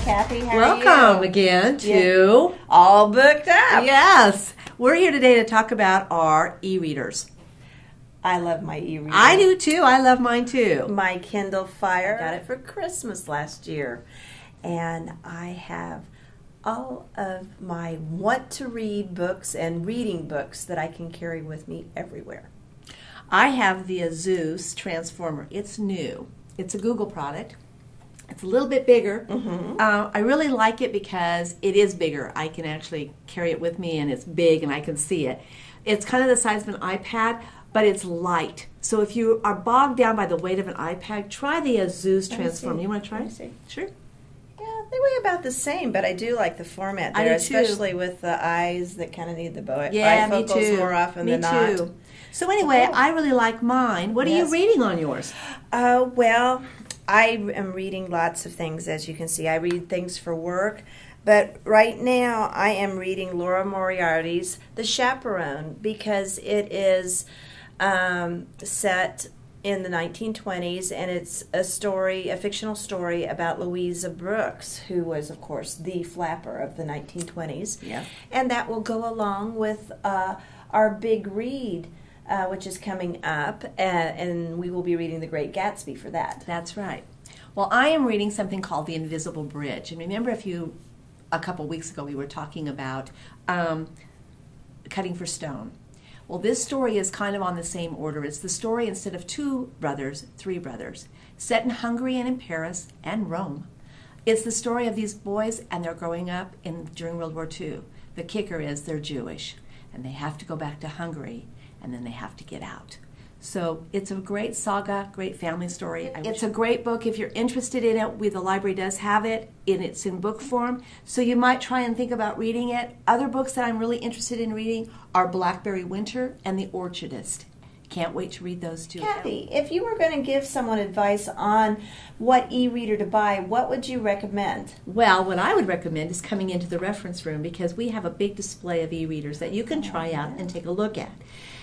Kathy. How are you? Welcome again to All Booked Up. Yes. We're here today to talk about our e-readers. I love my e-reader. I do too. I love mine too. My Kindle Fire. I got it for Christmas last year. And I have all of my want-to-read books and reading books that I can carry with me everywhere. I have the Azus Transformer. It's new. It's a Google product. It's a little bit bigger. Mm-hmm. I really like it because it is bigger. I can actually carry it with me, and it's big, and I can see it. It's kind of the size of an iPad, but it's light. So if you are bogged down by the weight of an iPad, try the Azus Transformer. You want to try it? See. Sure. Yeah, they weigh about the same, but I do like the format I there, do too. especially with the eyes that kind of need the Yeah, me bifocals too. more often me than too. not. So anyway, Cool. I really like mine. What are you Yes. reading on yours? Well, I am reading lots of things, as you can see. I read things for work, but right now I am reading Laura Moriarty's The Chaperone because it is set in the 1920s, and it's a story, a fictional story about Louisa Brooks, who was, of course, the flapper of the 1920s. Yeah. And that will go along with our big read, which is coming up, and we will be reading The Great Gatsby for that. That's right. Well, I am reading something called The Invisible Bridge. And remember a couple weeks ago, we were talking about cutting for stone. Well, this story is kind of on the same order. It's the story, instead of two brothers, three brothers, set in Hungary and in Paris and Rome. It's the story of these boys, and they're growing up during World War II. The kicker is they're Jewish, and they have to go back to Hungary, and then they have to get out. So it's a great saga, great family story. It's a great book. If you're interested in it, the library does have it, and it's in book form. So you might try and think about reading it. Other books that I'm really interested in reading are Blackberry Winter and The Orchardist. Can't wait to read those two. Kathy, if you were going to give someone advice on what e-reader to buy, what would you recommend? Well, what I would recommend is coming into the reference room, because we have a big display of e-readers that you can try out and take a look at.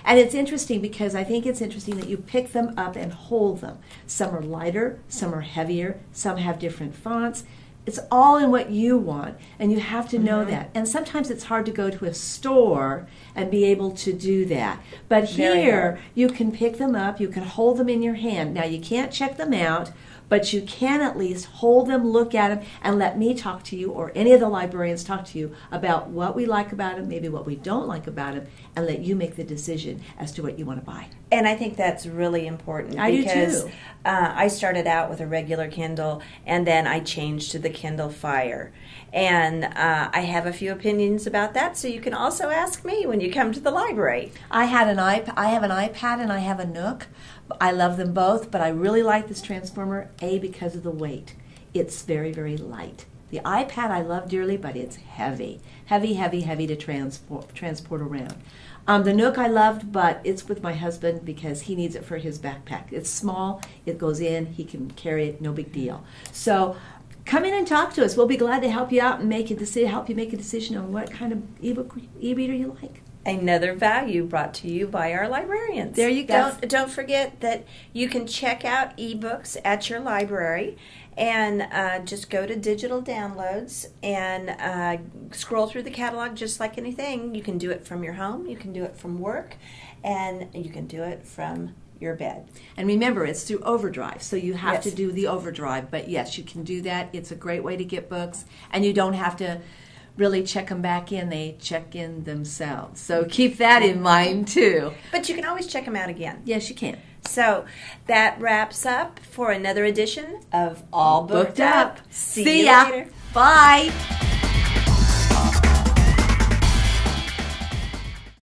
And it's interesting because I think it's interesting that you pick them up and hold them. Some are lighter, some are heavier, some have different fonts. It's all in what you want, and you have to know that. And sometimes it's hard to go to a store and be able to do that. But here, you can pick them up, you can hold them in your hand. Now, you can't check them out, but you can at least hold them, look at them, and let me talk to you, or any of the librarians talk to you about what we like about them, maybe what we don't like about them, and let you make the decision as to what you want to buy. And I think that's really important. I do because too. I started out with a regular Kindle, and then I changed to the Kindle Fire. And I have a few opinions about that, so you can also ask me when you come to the library. I have an iPad and I have a Nook. I love them both, but I really like this Transformer, because of the weight. It's very, very light. The iPad I love dearly, but it's heavy. Heavy, heavy, heavy to transport around. The Nook I loved, but it's with my husband because he needs it for his backpack. It's small, it goes in, he can carry it, no big deal. So come in and talk to us. We'll be glad to help you out and help you make a decision on what kind of e-reader you like. Another value brought to you by our librarians. There you go. Don't forget that you can check out ebooks at your library, and just go to digital downloads and scroll through the catalog just like anything. You can do it from your home, you can do it from work, and you can do it from your bed. And remember, it's through Overdrive, so you have Yes. to do the Overdrive. But yes, you can do that. It's a great way to get books, and you don't have to really check them back in. They check in themselves. So keep that in mind, too. But you can always check them out again. Yes, you can. So that wraps up for another edition of All Booked Up. See ya. later. Bye.